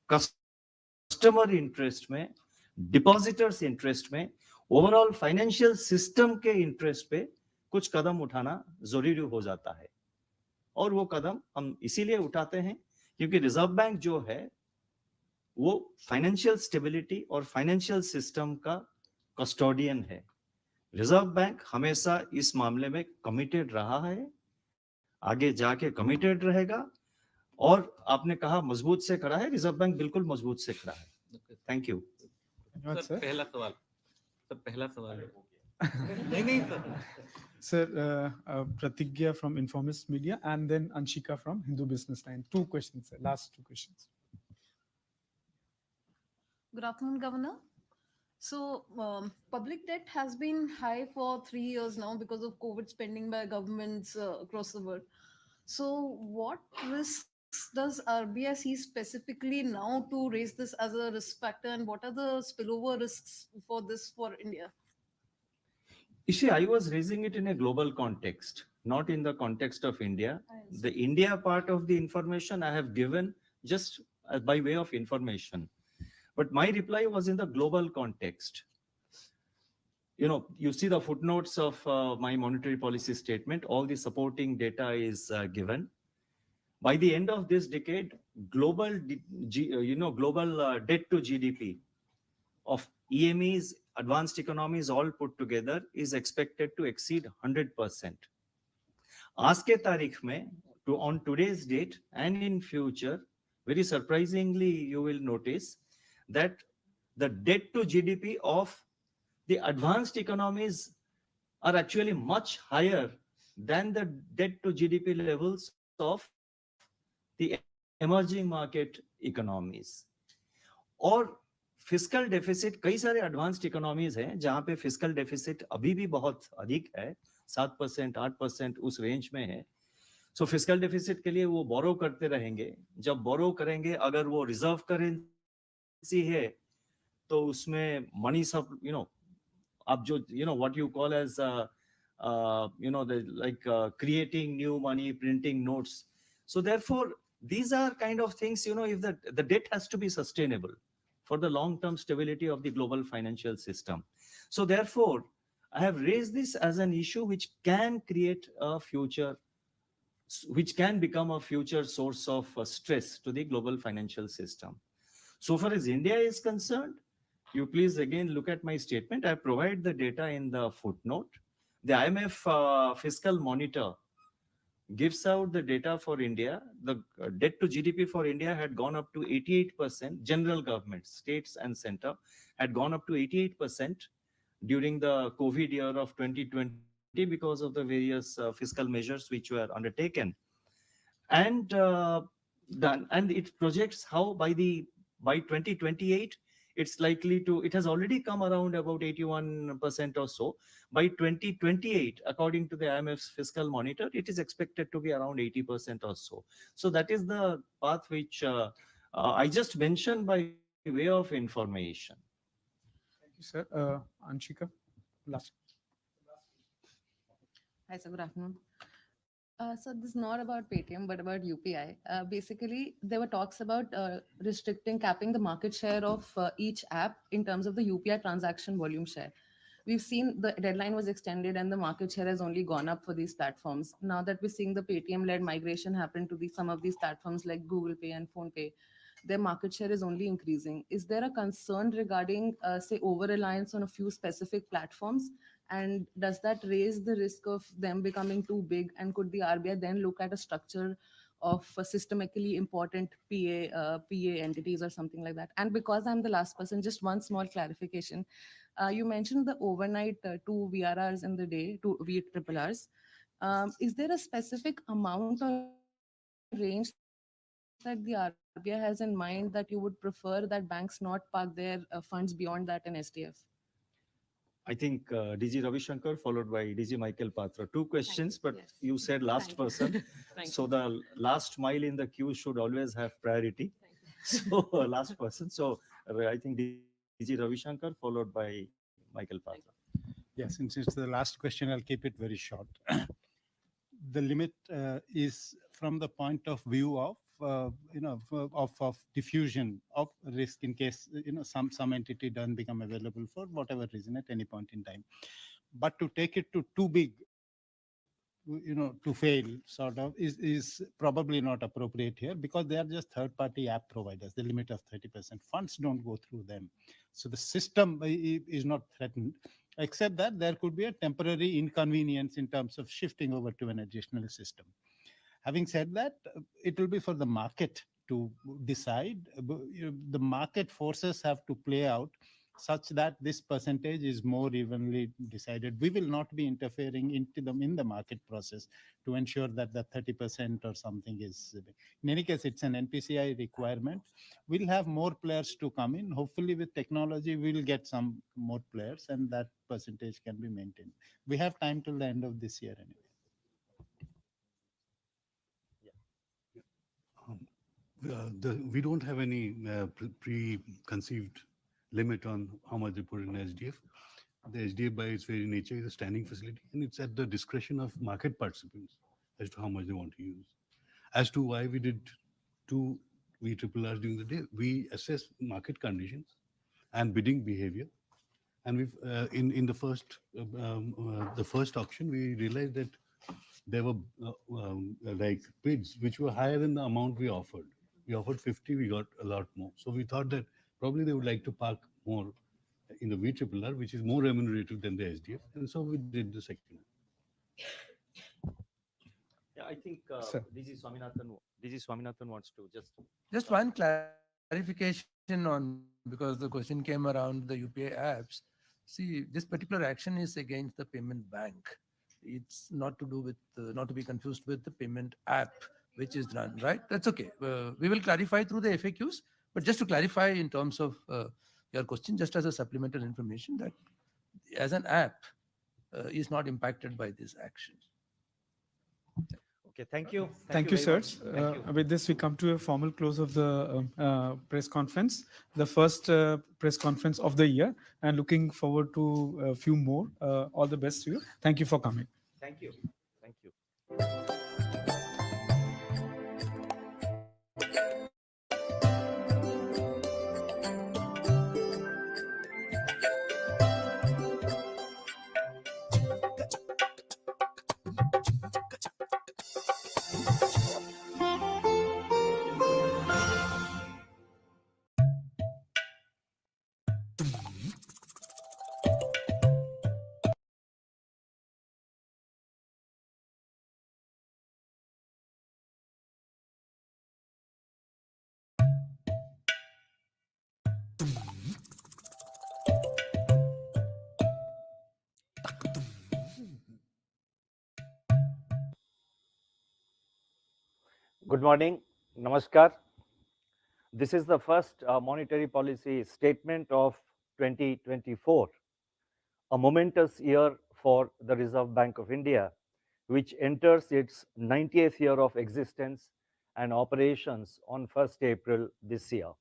कस्टमर इंटरेस्ट में, डिपॉजिटर्स इंटरेस्ट में, ओवरऑल फाइनेंशियल सिस्टम के इंटरेस्ट पे कुछ कदम उठाना जरूरी हो जाता है. और वो कदम हम इसीलिए उठाते हैं क्योंकि रिजर्व बैंक जो है वो फाइनेंशियल स्टेबिलिटी और फाइनेंशियल सिस्टम का कस्टोडियन है. रिजर्व बैंक हमेशा इस मामले में कमिटेड रहा है, आगे जाके कमिटेड रहेगा. और आपने कहा मजबूत से खड़ा है, रिजर्व बैंक बिल्कुल मजबूत से खड़ा है. Thank you. सर पहला सवाल है. नहीं Sir, Pratigya from Informist Media and then Anshika from Hindu Business Line. 2 questions, sir. Last 2 questions. Good afternoon, Governor. So, public debt has been high for 3 years now because of COVID spending by governments across the world. So, what risks does RBI see specifically now to raise this as a risk factor, and what are the spillover risks for this for India? You see, I was raising it in a global context, not in the context of India. The India part of the information I have given just by way of information. But my reply was in the global context. You see the footnotes of my monetary policy statement, all the supporting data is given. By the end of this decade, global debt to GDP of EMEs, advanced economies all put together is expected to exceed 100%. आज के तारीख में, on today's date and in future, very surprisingly, you will notice that the debt to GDP of the advanced economies are actually much higher than the debt to GDP levels of the emerging market economies. और fiscal deficit, कई सारे advanced economies हैं जहां पे fiscal deficit अभी भी बहुत अधिक है, 7%, 8% उस रेंज में है. सो फिस्कल डेफिसिट के लिए वो बोरो करते रहेंगे. जब बोरो करेंगे, अगर वो रिजर्व करेंसी है तो उसमें मनी सब आप जो what you call as creating new money, printing notes. So therefore these are kind of things, if the debt has to be sustainable for the long term stability of the global financial system. So therefore I have raised this as an issue which can create a future, which can become a future source of stress to the global financial system. So far as India is concerned, you please again look at my statement. I provide the data in the footnote. The IMF fiscal monitor gives out the data for India. The debt to GDP for India had gone up to 88%. General government, states and center had gone up to 88% during the COVID year of 2020 because of the various fiscal measures which were undertaken. And it projects how by 2028, it's likely to, it has already come around about 81% or so. By 2028, according to the IMF's fiscal monitor, it is expected to be around 80% or so. So that is the path which I just mentioned by way of information. Thank you, sir. Anshika, last. Hi, sir. Good afternoon. So this is not about Paytm, but about UPI. Basically, there were talks about restricting, capping the market share of each app in terms of the UPI transaction volume share. We've seen the deadline was extended and the market share has only gone up for these platforms. Now that we're seeing the Paytm-led migration happen to some of these platforms like Google Pay and Phone Pay, their market share is only increasing. Is there a concern regarding, say, over-reliance on a few specific platforms? And does that raise the risk of them becoming too big? And could the RBI then look at a structure of systemically important PA entities or something like that? And because I'm the last person, just one small clarification. You mentioned the overnight 2 VRRs in the day, 2 VRRs. Is there a specific amount or range that the RBI has in mind that you would prefer that banks not park their funds beyond that in SDF? I think DG Ravi Shankar followed by DG Michael Patra. Two questions, but Yes. you said last person. So the last mile in the queue should always have priority. So last person. So I think DG Ravi Shankar followed by Michael Patra. Yes, since it's the last question, I'll keep it very short. The limit is from the point of view of of diffusion of risk in case some entity doesn't become available for whatever reason at any point in time. But to take it to too big, to fail sort of is probably not appropriate here, because they are just third-party app providers. The limit of 30% funds don't go through them, so the system is not threatened, except that there could be a temporary inconvenience in terms of shifting over to an additional system. Having said that, it will be for the market to decide. The market forces have to play out such that this percentage is more evenly decided. We will not be interfering into them in the market process to ensure that the 30% or something is. In any case, it's an NPCI requirement. We'll have more players to come in. Hopefully with technology, we'll get some more players and that percentage can be maintained. We have time till the end of this year anyway. We don't have any preconceived limit on how much they put in SDF. The SDF by its very nature is a standing facility, and it's at the discretion of market participants as to how much they want to use. As to why we did 2 VRRs during the day, we assess market conditions and bidding behavior. And we've in the first auction, we realized that there were like bids which were higher than the amount we offered. We offered 50, we got a lot more. So we thought that probably they would like to park more in the VRRR, which is more remunerative than the SDF. And so we did the second. I think Sir. DG Swaminathan wants to Just one clarification on, because the question came around the UPI apps. See, this particular action is against the payment bank. It's not to do with, not to be confused with the payment app, which is run, right? That's okay. We will clarify through the FAQs, but just to clarify in terms of your question, just as a supplemental information, that as an app is not impacted by this action. Okay, thank you. Thank you, very sirs. much. Thank you. With this, we come to a formal close of the press conference, the first press conference of the year, and looking forward to a few more. All the best to you. Thank you for coming. Thank you. Thank you. Good morning. Namaskar. This is the first monetary policy statement of 2024, a momentous year for the Reserve Bank of India, which enters its 90th year of existence and operations on 1st April this year.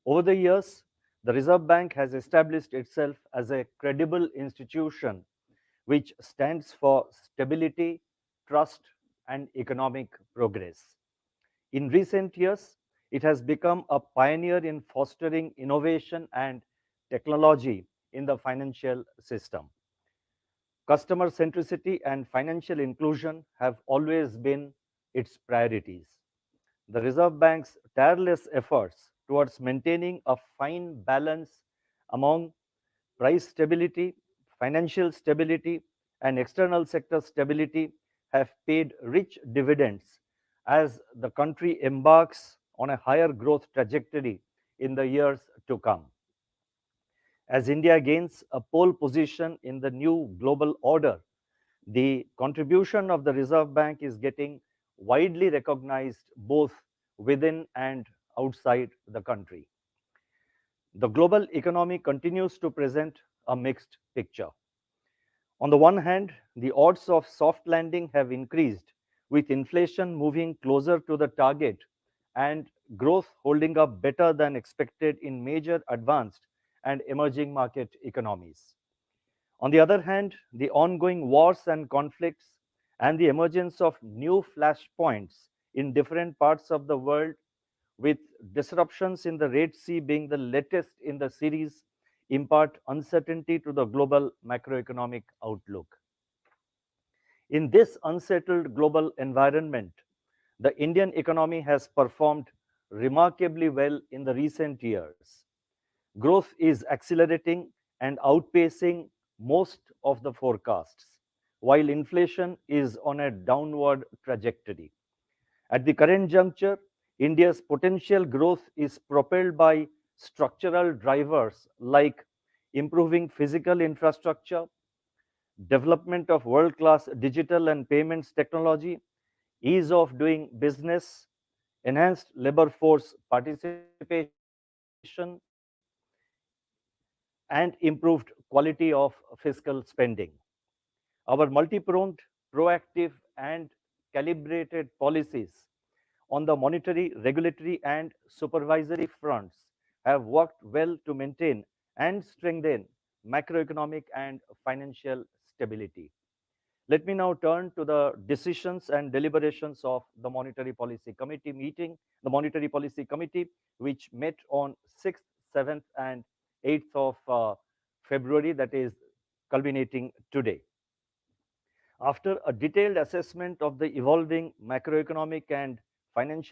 Over the years, the Reserve Bank has established itself as a credible institution which stands for stability, trust, and economic progress. In recent years, it has become a pioneer in fostering innovation and technology in the financial system. Customer centricity and financial inclusion have always been its priorities. The Reserve Bank's tireless efforts towards maintaining a fine balance among price stability, financial stability, and external sector stability have paid rich dividends as the country embarks on a higher growth trajectory in the years to come. As India gains a pole position in the new global order, the contribution of the Reserve Bank is getting widely recognized both within and outside the country. The global economy continues to present a mixed picture. On the one hand, the odds of soft landing have increased, with inflation moving closer to the target and growth holding up better than expected in major advanced and emerging market economies. On the other hand, the ongoing wars and conflicts and the emergence of new flashpoints in different parts of the world, with disruptions in the Red Sea being the latest in the series, impart uncertainty to the global macroeconomic outlook. In this unsettled global environment, the Indian economy has performed remarkably well in the recent years. Growth is accelerating and outpacing most of the forecasts, while inflation is on a downward trajectory. At the current juncture, India's potential growth is propelled by structural drivers like improving physical infrastructure, development of world-class digital and payments technology, ease of doing business, enhanced labor force participation, and improved quality of fiscal spending. Our multi-pronged, proactive, and calibrated policies on the monetary, regulatory, and supervisory fronts have worked well to maintain and strengthen macroeconomic and financial stability. Let me now turn to the decisions and deliberations of the Monetary Policy Committee meeting, the Monetary Policy Committee, which met on 6th, 7th, and 8th of February, that is culminating today. After a detailed assessment of the evolving macroeconomic and financial